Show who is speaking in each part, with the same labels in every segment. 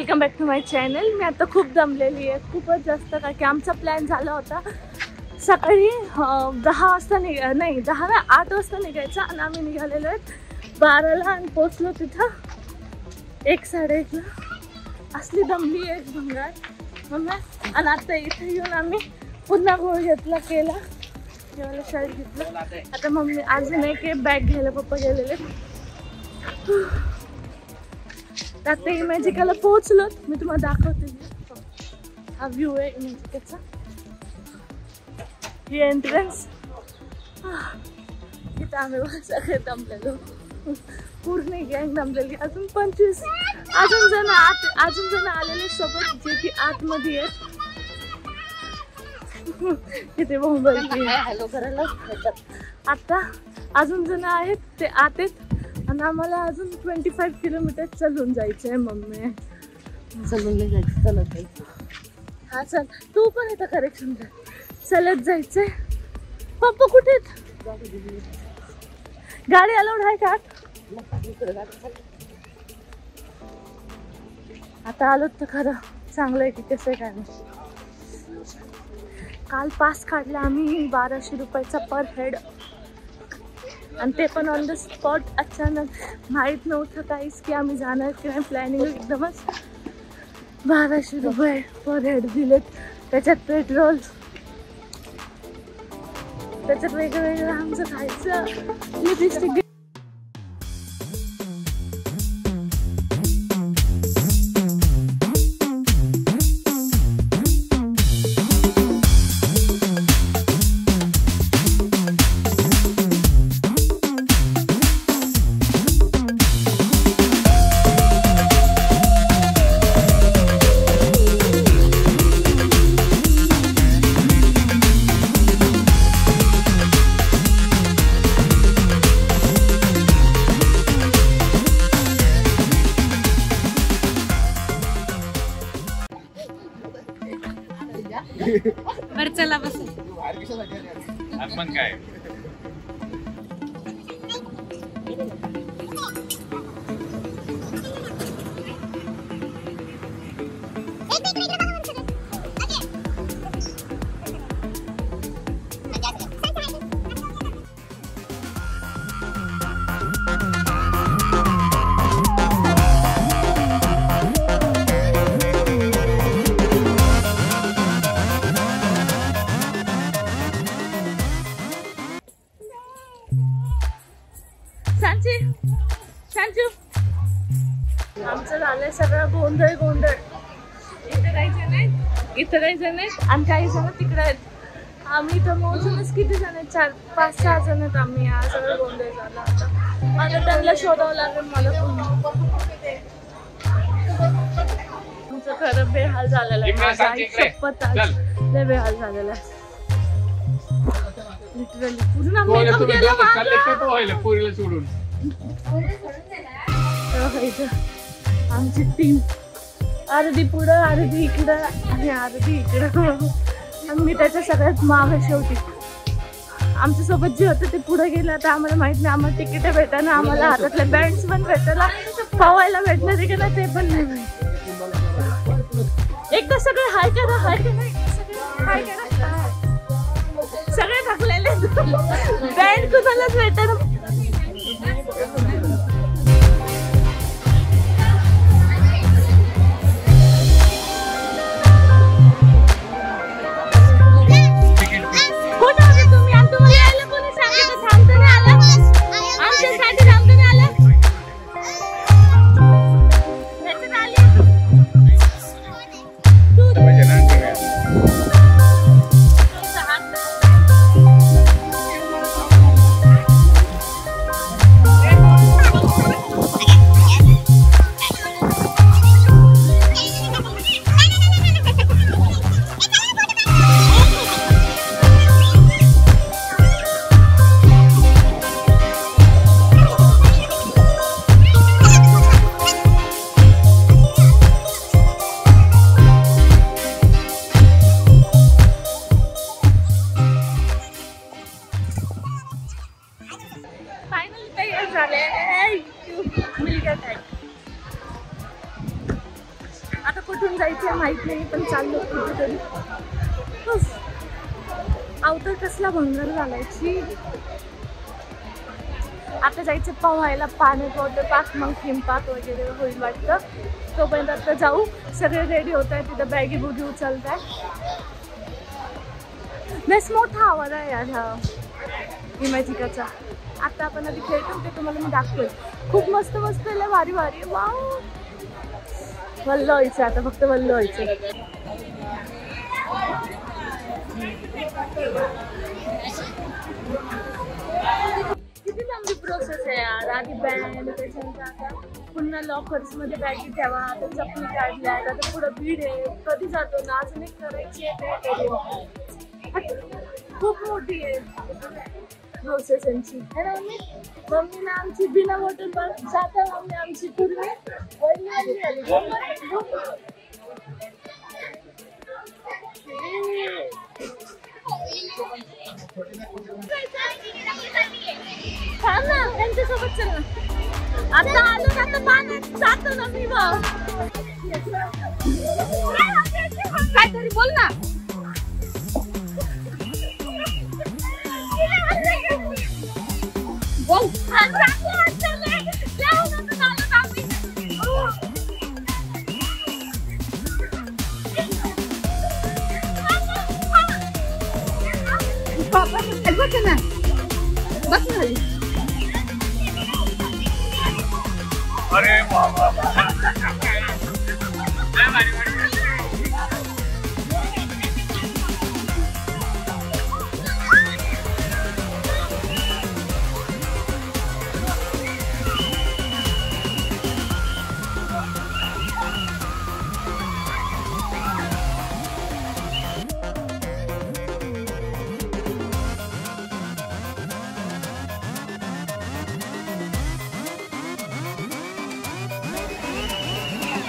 Speaker 1: Welcome back to my channel. मी आता खूप दमलेली आहे, खूपच जास्त, कारण की आमचा प्लॅन झाला होता सकाळी 10 वाजता नाही 8 वाजता निघायचा आणि आम्ही निघालेलो आहेत 12ला आणि पोचलो तिथं 1-1:30ला। असली दमली आहे भंगार मम्मी। आणि आता इथे येऊन आम्ही पुन्हा गोळ घेतला केला, जेवायला शर्ट घेतलं। आता मम्मी अजून एक बॅग घ्यायला पप्पा गेलेले। आता इमॅजिकाला पोहोचलो, मी तुम्हाला दाखवते। हा व्ह्यू आहे इमॅजिकाचा, ही एंट्रन्स। इथं आम्ही सगळे दमलेलो, पूर्ण गँग दमलेली। अजून 25 अजून जण आलेले सोबत, जे की आतमध्ये आहेत। इथे मुंबई हॅलो करायला आता अजून जण आहेत, ते आत आहेत आणि आम्हाला अजून 25 किलोमीटर चालून जायचं आहे। मम्मी चालून नाही जायचं, चालत जायचं। हा चल, तू पण इथं करेक्शन कर, चालत जायचंय। पप्पा कुठे आहेत? गाडी अलाउड आहे का? आता आलो तर खरं चांगलं आहे की कसं आहे काय नाही। काल पास काढला आम्ही 1200 रुपयाचा पर हेड, आणि ते पण ऑन द स्पॉट। अचानक माहीत नव्हतं काहीच की आम्ही जाणार की नाही, प्लॅनिंग एकदमच। 1200 रुपये पर हेड दिलेत, त्याच्यात पेट्रोल, त्याच्यात वेगळं आमचं खायचं, लिपस्टिक। बर चला बस आपण काय आमचं झालंय सगळं गोंधळ। इथं काही जण आहेत आणि काही जण तिकडे आहेत। आम्ही तर मोजूनच किती जण आहेत, 4-5-6 जण आहेत आम्ही। हा सगळं गोंधळ झाला आता, आता त्यांना शोधावं लागेल मला पुन्हा। आमचं खरं बेहाल झालेलं आहे, शपथ लय बेहाल झालेला आहे लिटरली। आमची टीम अर्धी पुढं, अर्धी इकडं आणि अर्धी इकडं, आणि मी त्याच्या सगळ्यात मागे शेवटी। आमच्या सोबत जे होतं ते पुढे गेलं, तर आम्हाला माहित नाही आम्हाला तिकीट भेटायला, आम्हाला हातातले बँड्स पण भेटायला, पवायला भेटणार आहे की नाही ते पण नाही माहिती। एक तर सगळे हाय करा, हाय करा, हाय करा, सगळे थकलेले, बँड कुणालाच भेटणार। माहित नाही पण चाललो कुठेतरी. अवतर कसला भंगार घालायची. आता जायचं पोहायला पाण्यात वॉटर पार्क, मग थीम पार्क वगैरे होईल वाटतं. तोपर्यंत आता जाऊ. सगळे रेडी होत आहे. तिथं बॅगी बुगी उचलत आहे. बेस्ट मोठा आवाज आहे यार ह्या इमॅजिकाचा. आता आपण आधी खेळतो ते तुम्हाला मी दाखवेल. खूप मस्त मस्त आहे, भारी भारी. वाव, वल्ल व्हायचं आता, फक्त वल्ल व्हायचं. किती लांबी प्रोसेस आहे यार. आधी बॅग, त्याच्यानंतर आता पुन्हा लॉकर्स मध्ये बॅगी ठेवा. आता चपली काढल्या, आता पुढं भीड आहे. कधी जातो ना, अजून एक करायची आहे. खूप मोठी आहे प्रोसेस यांची है ना. मम्मीने आमची बिना वॉटर पार्क जाता मम्मी आमची पूर्ण ना त्यांच्यासोबत चल ना. आता आलो ना, आता पाण्यात जातो ना मी. मग काहीतरी बोल ना. बोल. बस ना, बस ना. अरे बाबा.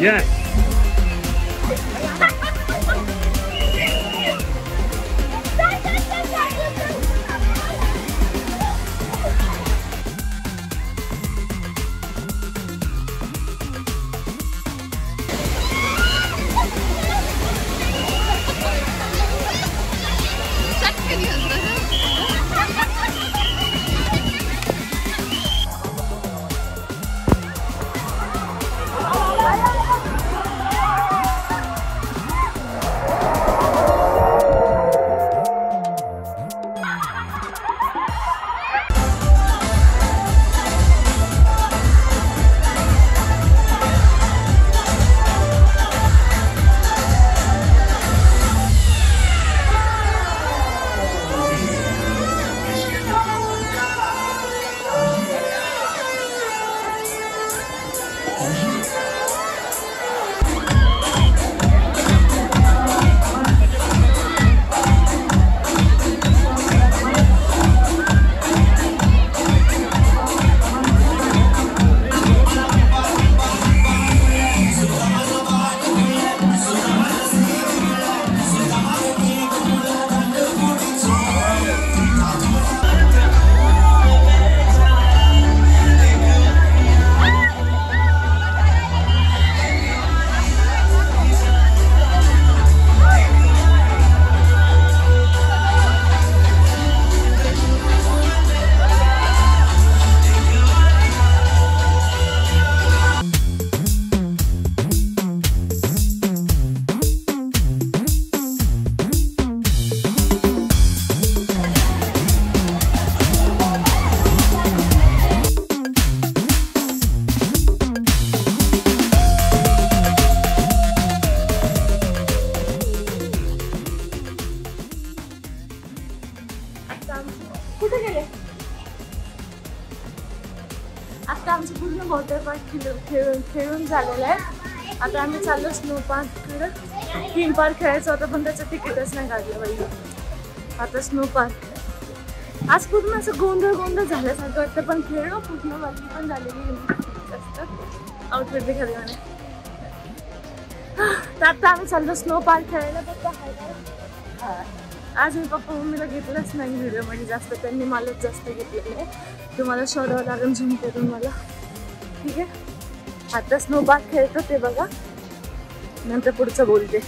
Speaker 2: Yes.
Speaker 1: आता आमचं पूर्ण वॉटर पार्क खेळून झालेलं आहे. आता आम्ही चाललो स्नो पार्ककडे. थीम पार्क खेळायचं होतं पण त्याचं तिकीटच नाही काढलं पाहिजे. आता स्नो पार्क आज पूर्ण असं गोंधळ झाल्यासारखं वाटतं, पण खेळलो पूर्ण. वल्ली पण झालेली जास्त, आउटफिट बी खाली म्हणे. तर आता आम्ही चाललो स्नो पार्क खेळायला. पप्पा आज मी पप्पा मम्मीला घेतलंच नाही व्हिडिओमध्ये जास्त, त्यांनी मलाच जास्त घेतलेलं आहे. तुम्हाला शोधावं लागेल झूम करून मला. ठीक आहे, आता स्नो पार्क खेळतो ते बघा. नंतर पुढचं बोलते.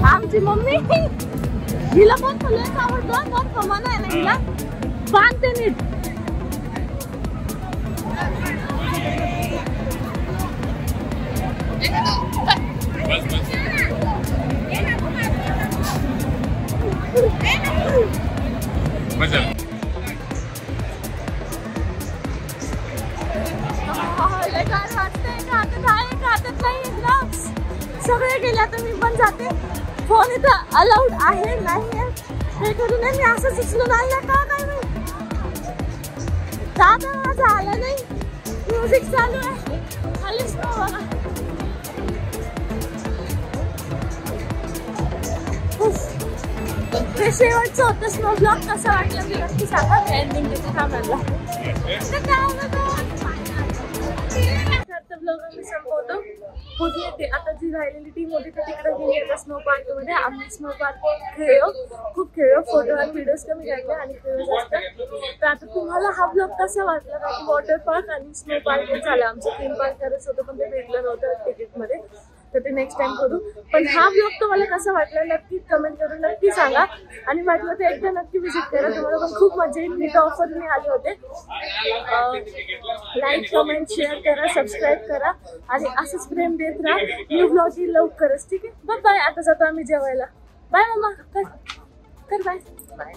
Speaker 1: आमची मम्मी हिला पण फुलच आवडतं, मग कमाना आहे ना हिला बांधते नीट. सगळे गेले आता मी पण जाते. फोन इथं अलाउड आहे नाही आहे हे करू नये. मी असं सुचलो नाही का काय नाही. दादा माझा आला नाही. म्युझिक चालू आहे. आलीच ना बघा. हे शेवटचं होतं स्नो ब्लॉग. कसं वाटलं मी नक्की सांगा. मी एंडिंग देते थांबायला. ब्लॉग आम्ही संपवतो. होती येते आता जी राहिलेली टीम होती तर तिकडे गेली आता स्नो पार्क मध्ये. आम्ही स्नो पार्क खेळलो, खूप खेळलो. फोटो आणि व्हिडिओज कमी काढले आणि खेळलो जास्त. तर आता तुम्हाला हा ब्लॉग कसा वाटला. कारण वॉटर पार्क आणि स्नो पार्क झाला. आमचं थीम पार्क करायचं होतं पण ते भेटलं नव्हतं तिकीटमध्ये. तर ते नेक्स्ट टाइम करू. पण हा ब्लॉग तुम्हाला कसा वाटला नक्की कमेंट करून नक्की सांगा. आणि वाटलं तर एकदा नक्की विजिट करा. तुम्हाला पण खूप मजा येईल. मी तर ऑफरने आले होते. लाईक कमेंट शेअर करा, सबस्क्राईब करा आणि असंच प्रेम देत राहा. न्यू ब्लॉग येईल लवकरच. ठीक आहे. Bye bye. आता जातो आम्ही जेवायला. बाय मम्मा. कर बाय बाय.